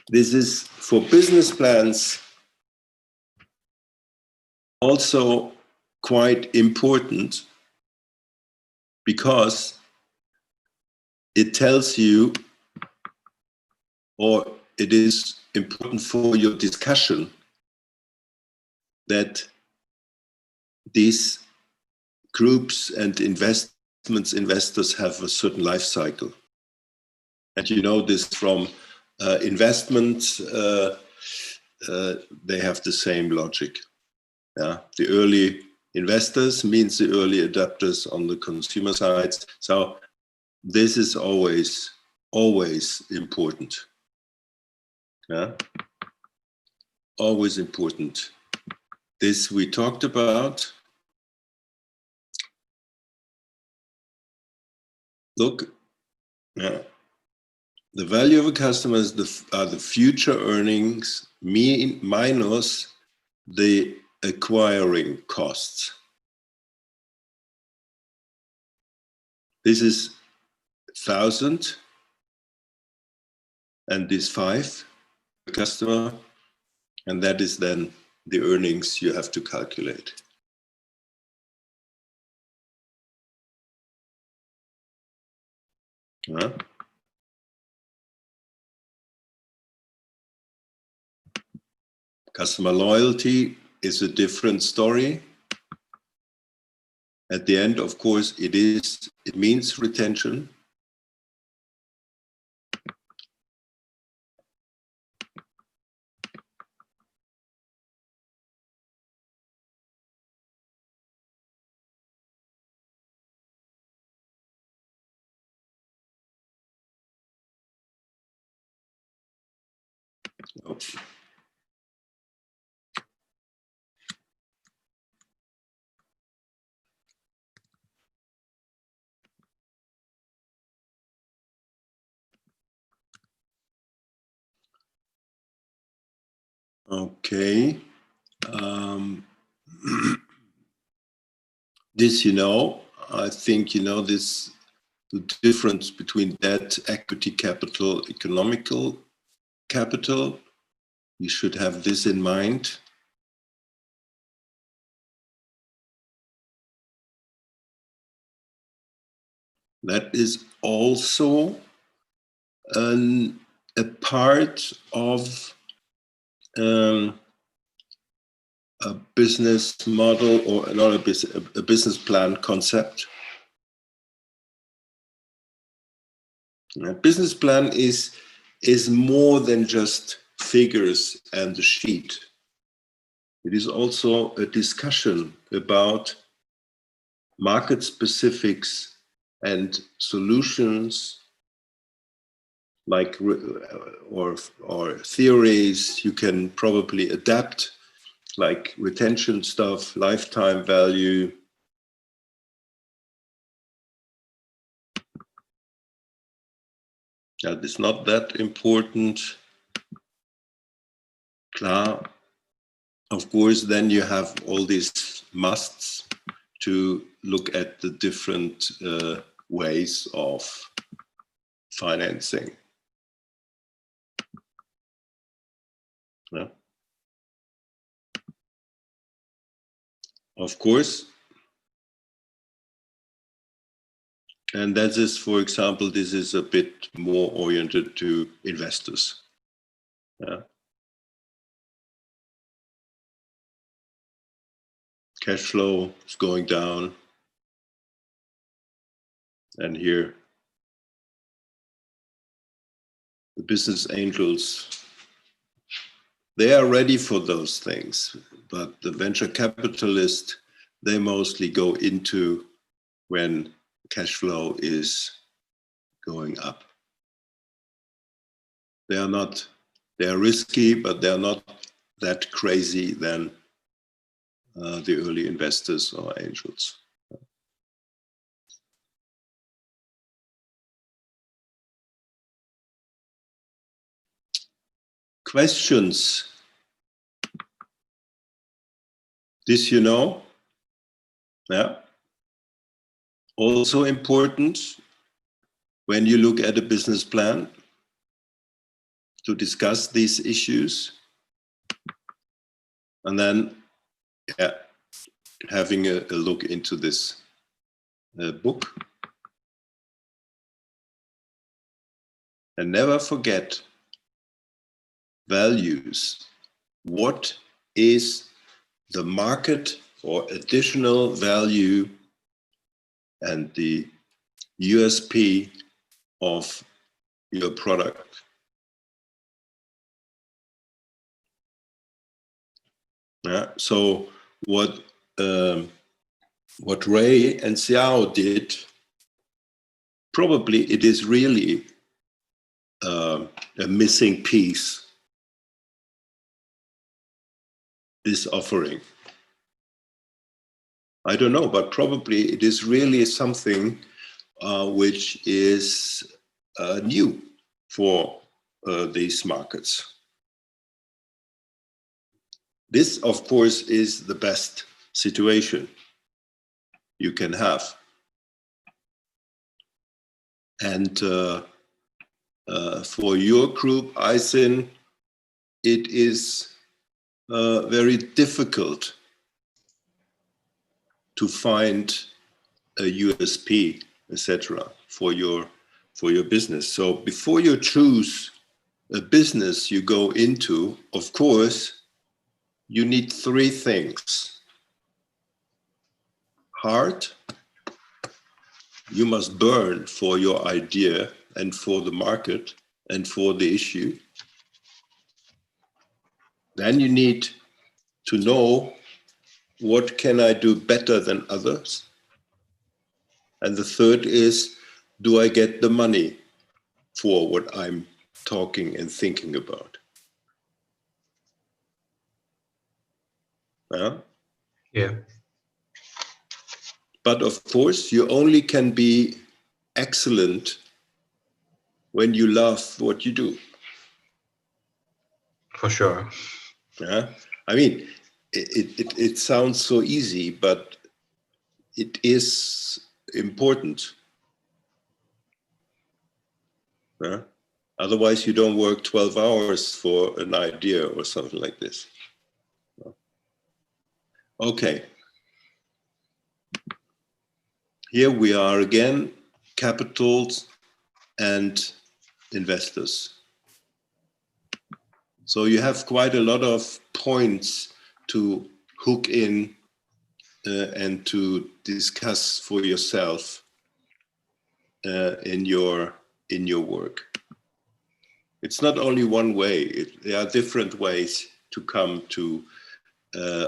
This is for business plans also quite important, because it tells you, or it is important for your discussion, that these groups and investors have a certain life cycle. And you know this from investments, they have the same logic. Yeah? The early investors means the early adopters on the consumer side. So this is always important. Yeah? Always important. This we talked about. Look, the value of a customer is are the future earnings minus the acquiring costs. This is 1,000 and this 5 per customer, and that is then the earnings you have to calculate. Customer loyalty is a different story. At the end, of course, it means retention. Oops. Okay. This, I think this, the difference between debt, equity capital, economical capital. You should have this in mind. That is also a part of a business model, or not a business plan concept. A business plan is more than just figures and the sheet. It is also a discussion about market specifics and solutions, like or theories you can probably adapt, like retention stuff, lifetime value. That is not that important. Klar. Of course, then you have all these musts to look at the different ways of financing. Yeah. Of course. And that is, for example, this is a bit more oriented to investors. Yeah. Cash flow is going down. And here, the business angels, they are ready for those things. But the venture capitalists, they mostly go into when cash flow is going up. They are risky, but they are not that crazy than the early investors or angels. Questions? This yeah. Also important when you look at a business plan. to discuss these issues, and then having a look into this book. And never forget values. What is the market or additional value and the USP of your product? Yeah. So what Ray and Xiao did, probably it is really a missing piece, this offering. I don't know, but probably it is really something which is new for these markets. This, of course, is the best situation you can have. And for your group, ISIN, it is very difficult to find a USP, etc., for your business. So before you choose a business you go into, of course, you need three things. Heart, you must burn for your idea and for the market and for the issue. Then you need to know, what can I do better than others? And the third is, do I get the money for what I'm talking and thinking about? Yeah. But of course, you only can be excellent when you love what you do. For sure. Yeah. I mean, it sounds so easy, but it is important. Yeah? Otherwise, you don't work 12 hours for an idea or something like this. Okay. Here we are again, capitals and investors. So you have quite a lot of points to hook in and to discuss for yourself in your work. It's not only one way. There are different ways to come to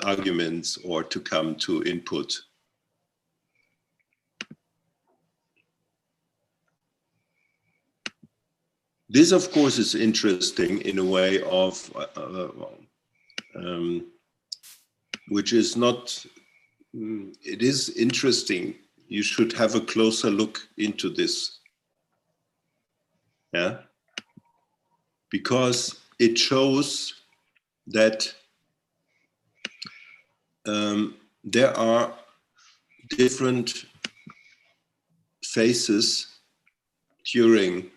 arguments or to come to input. This, of course, is interesting in a way of which is not. It is interesting. You should have a closer look into this. Yeah, because it shows that there are different phases during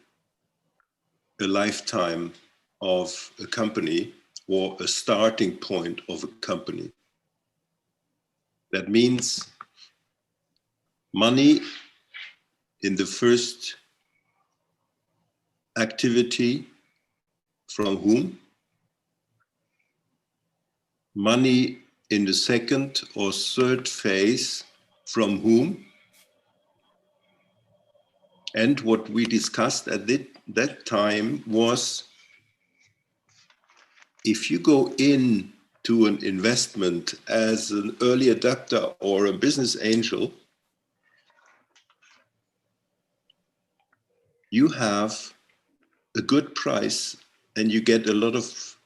a lifetime of a company or a starting point of a company. That means money in the first activity, from whom? Money in the second or third phase, from whom? And what we discussed at that time was, if you go in to an investment as an early adapter or a business angel, you have a good price and you get a lot of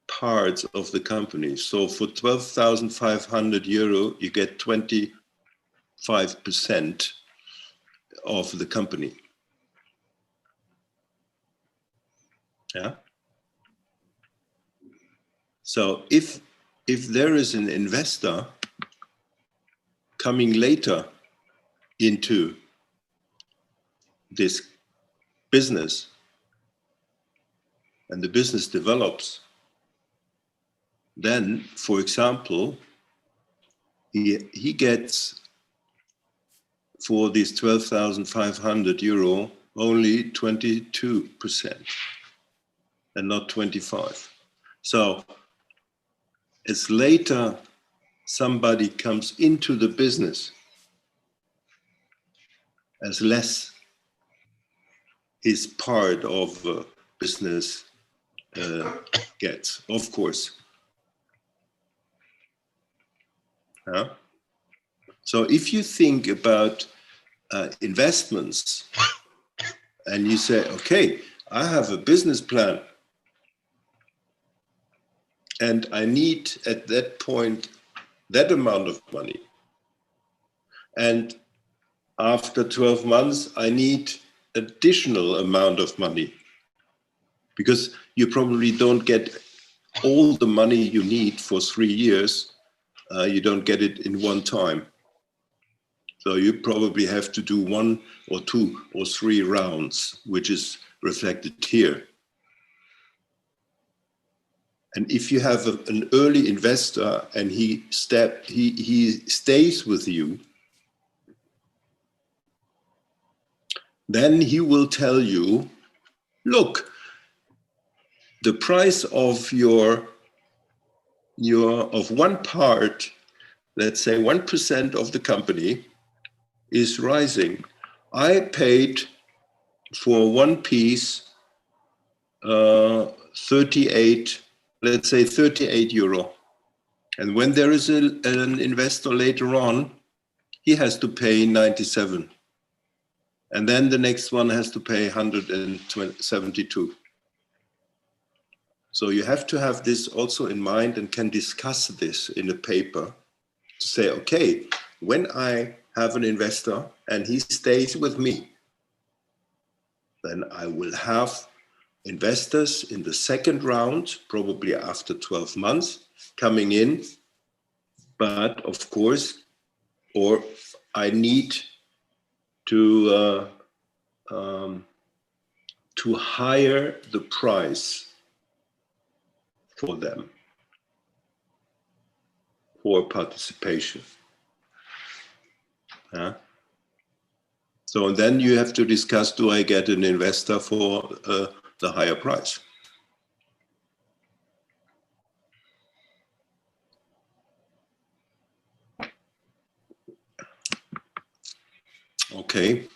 parts of the company. So for 12,500 euro, you get 25% of the company. Yeah. So if there is an investor coming later into this business and the business develops, then, for example, he gets for these 12,500 euro only 22% and not 25. So as later somebody comes into the business, as less his part of business gets, of course. So if you think about investments and you say, okay, I have a business plan and I need at that point that amount of money. And after 12 months, I need additional amount of money, because you probably don't get all the money you need for 3 years. You don't get it in one time. So you probably have to do 1 or 2 or 3 rounds, which is reflected here. And if you have an early investor and he stays with you, then he will tell you, look, the price of of one part, let's say 1% of the company, is rising. I paid for one piece 38, let's say 38 euro. And when there is an investor later on, he has to pay 97. And then the next one has to pay 172. So you have to have this also in mind and can discuss this in a paper to say, okay, when I have an investor and he stays with me, then I will have investors in the second round, probably after 12 months, coming in. But of course, or I need to higher the price for them for participation. So then you have to discuss, do I get an investor for the higher price? Okay.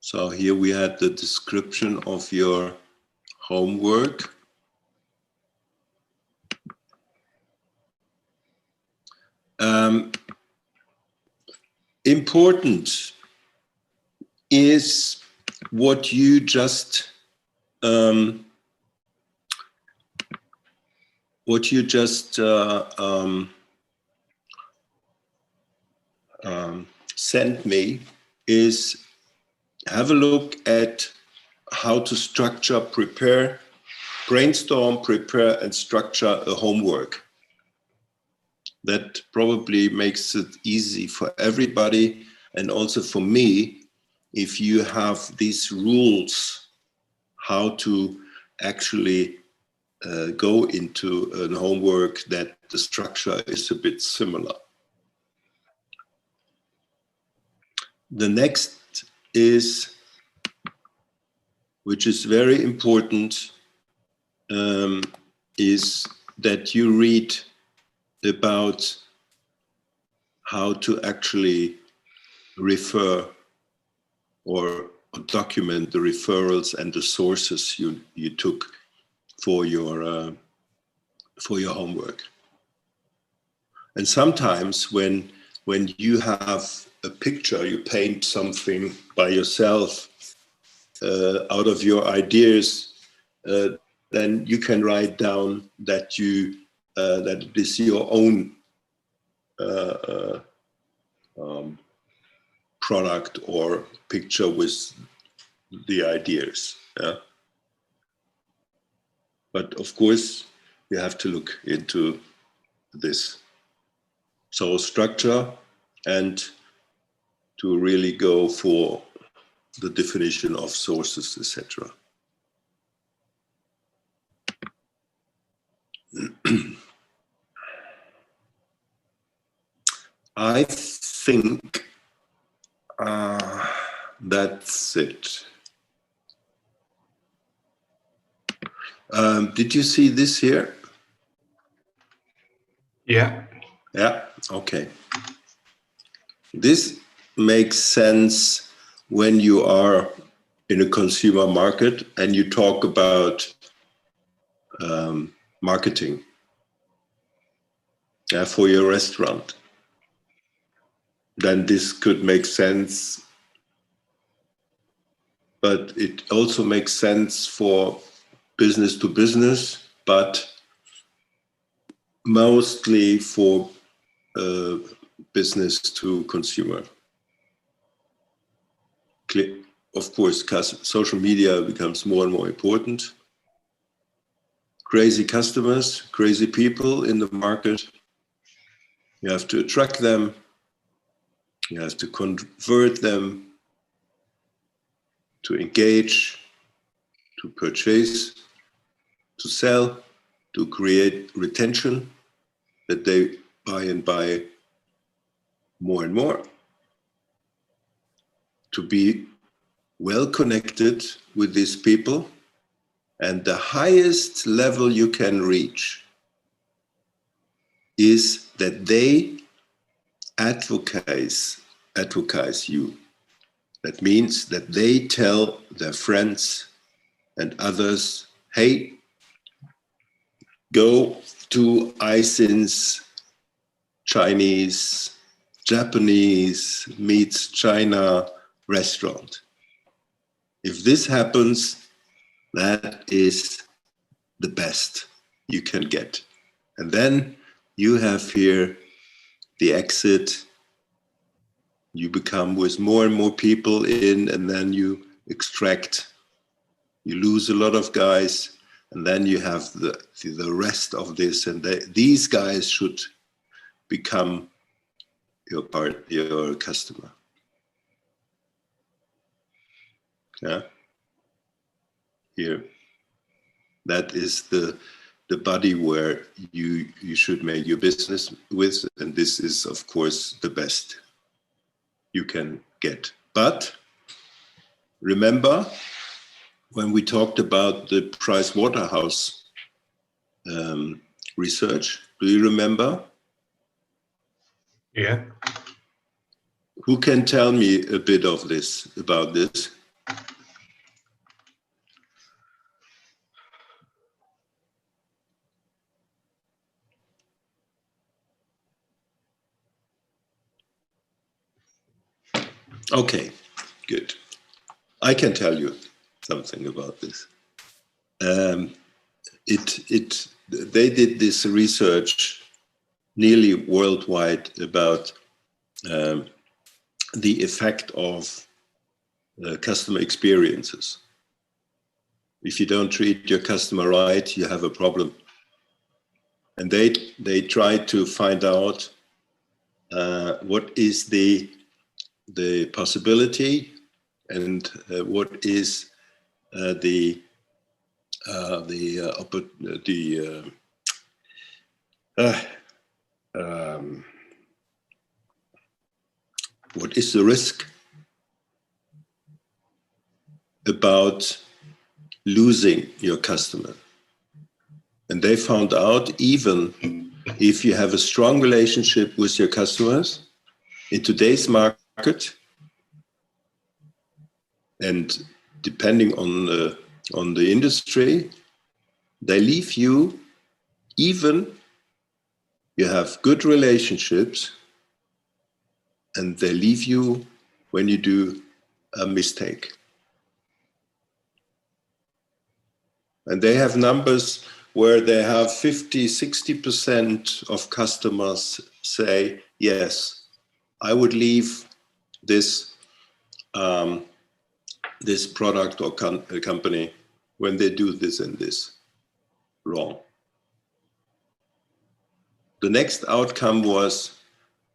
So here we had the description of your homework. Important is what you just sent me, is have a look at how to structure, prepare, brainstorm, prepare, and structure a homework. That probably makes it easy for everybody, and also for me, if you have these rules, how to actually go into a homework, that the structure is a bit similar. The next is, which is very important, is that you read about how to actually refer or document the referrals and the sources you took for your homework. And sometimes when you have a picture, you paint something by yourself out of your ideas, then you can write down that that it is your own product or picture with the ideas. Yeah? But of course, you have to look into this. So structure, and to really go for the definition of sources, etc. I think that's it. Did you see this here? Yeah. Yeah, okay. This makes sense when you are in a consumer market and you talk about marketing for your restaurant. Then this could make sense, but it also makes sense for business to business, but mostly for business to consumer. Of course, social media becomes more and more important. Crazy customers, crazy people in the market. You have to attract them. You have to convert them to engage, to purchase, to sell, to create retention, that they buy and buy more and more, to be well connected with these people. And the highest level you can reach is that they advocate you. That means that they tell their friends and others, hey, go to Isin's Japanese meets China restaurant. If this happens, that is the best you can get. And then you have here the exit. You become with more and more people in, and then you extract. You lose a lot of guys, and then you have the rest of this, and these guys should become your customer. Yeah. Here, that is the body where you should make your business with, and this is of course the best you can get. But remember when we talked about the Price Waterhouse research, do you remember? Yeah. Who can tell me a bit of this, about this? Okay, good. I can tell you something about this. They did this research nearly worldwide about the effect of customer experiences. If you don't treat your customer right, you have a problem. And they tried to find out what is the possibility and what is what is the risk about losing your customer. And they found out, even if you have a strong relationship with your customers in today's market, and depending on the industry, they leave you, even you have good relationships, and they leave you when you do a mistake. And they have numbers where they have 50-60% of customers say, yes, I would leave this this product or company when they do this and this wrong. The next outcome was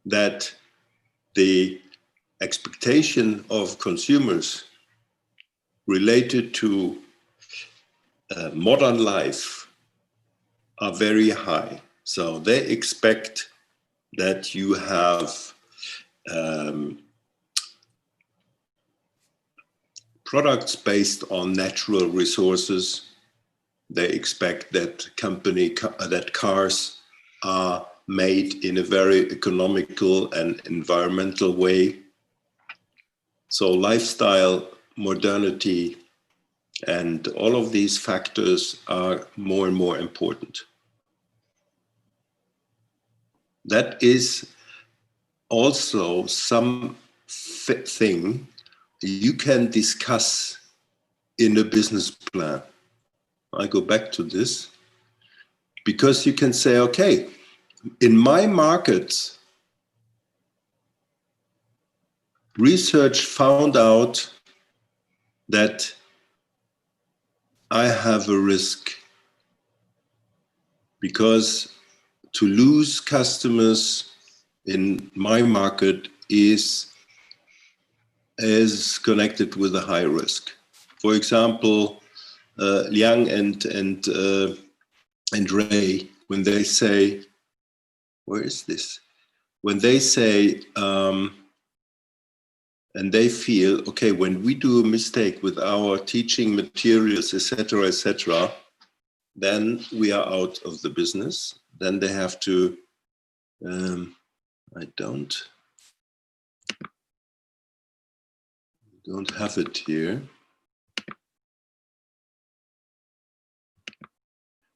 that the expectation of consumers related to modern life are very high. So they expect that you have products based on natural resources. They expect that that cars are made in a very economical and environmental way. So lifestyle, modernity, and all of these factors are more and more important. That is also something you can discuss in a business plan. I go back to this because you can say, okay, in my markets, research found out that I have a risk because to lose customers in my market is connected with a high risk. For example, Liang and Ray, when they say, where is this? When they say, and they feel, okay, when we do a mistake with our teaching materials, etc., then we are out of the business. Then they have to, I don't have it here.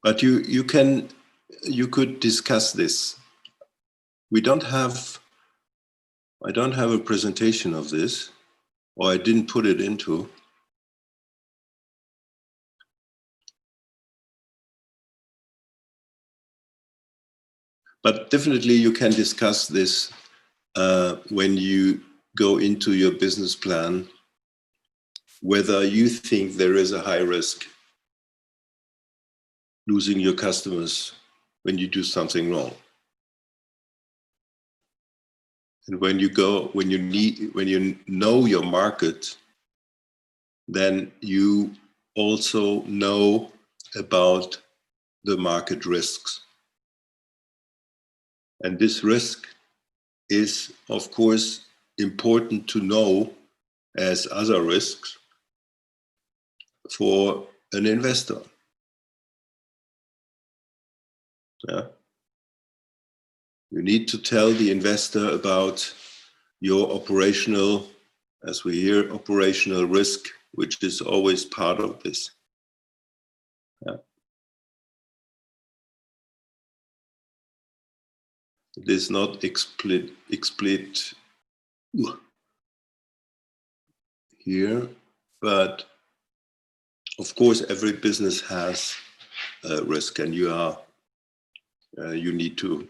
But you could discuss this. I don't have a presentation of this, or I didn't put it into. But definitely you can discuss this when you go into your business plan, whether you think there is a high risk losing your customers when you do something wrong. And when you know your market, then you also know about the market risks. And this risk is, of course, important to know as other risks for an investor. Yeah. You need to tell the investor about your operational, as we hear, operational risk, which is always part of this. Yeah. It is not explicit here, but of course every business has a risk, and you need to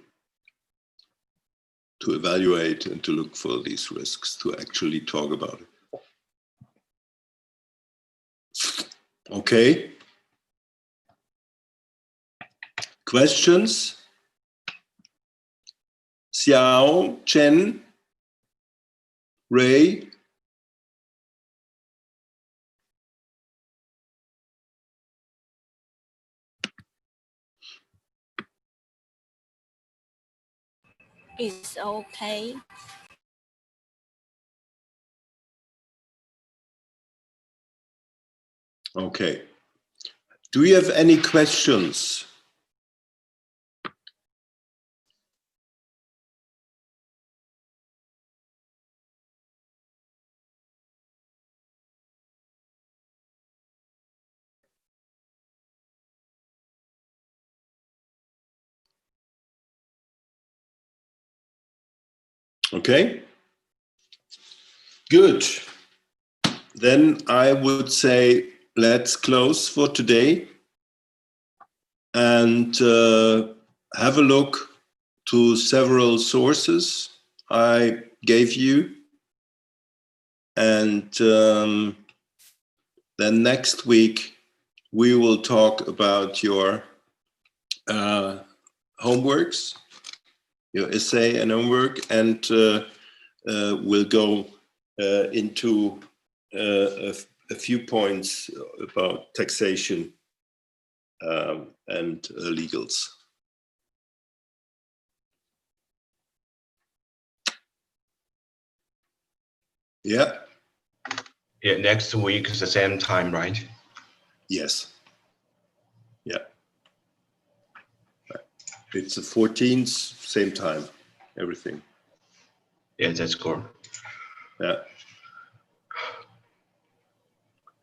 evaluate and to look for these risks, to actually talk about it. Okay. Questions? Xiao, Chen, Ray? It's okay. Okay. Do you have any questions? Okay. Good. Then I would say let's close for today and have a look to several sources I gave you. And then next week, we will talk about your homeworks, your essay and homework, and we'll go into a few points about taxation and legals. Yeah. Yeah, next week is the same time, right? Yes. Yeah. It's the 14th, same time, everything. Yeah, that's cool. Yeah.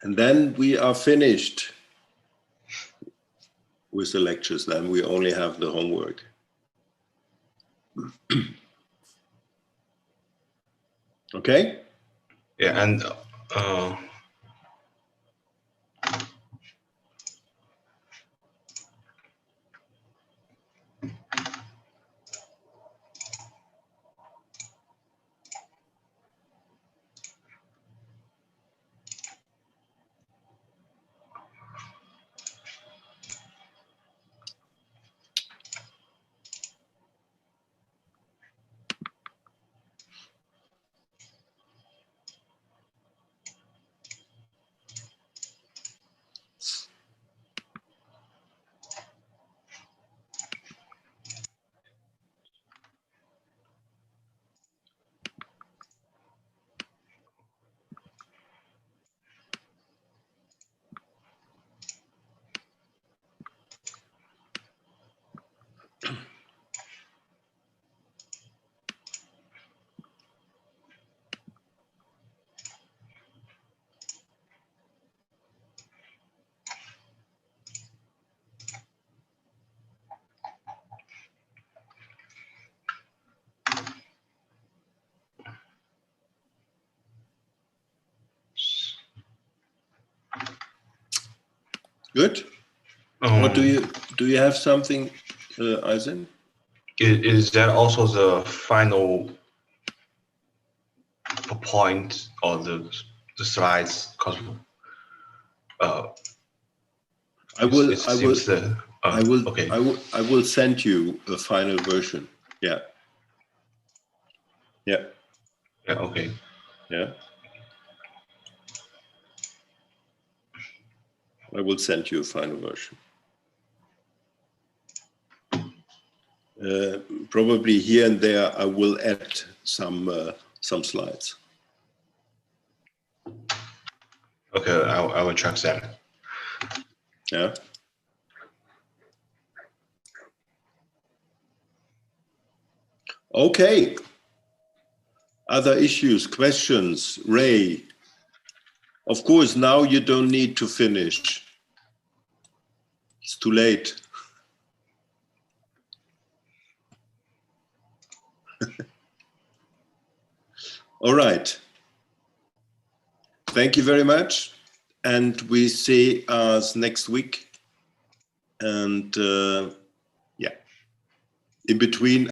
And then we are finished with the lectures. Then we only have the homework. Okay? Yeah, and Good? Or do you have something, Eisen? is that also the final point or the slides? Because I will okay. I will send you a final version. Yeah. Yeah. Yeah, okay. Yeah. I will send you a final version. Probably here and there I will add some slides. Okay, I will check that. Yeah. Okay. Other issues, questions, Ray? Of course, now you don't need to finish. It's too late. All right. Thank you very much. And we see us next week. And yeah, in between,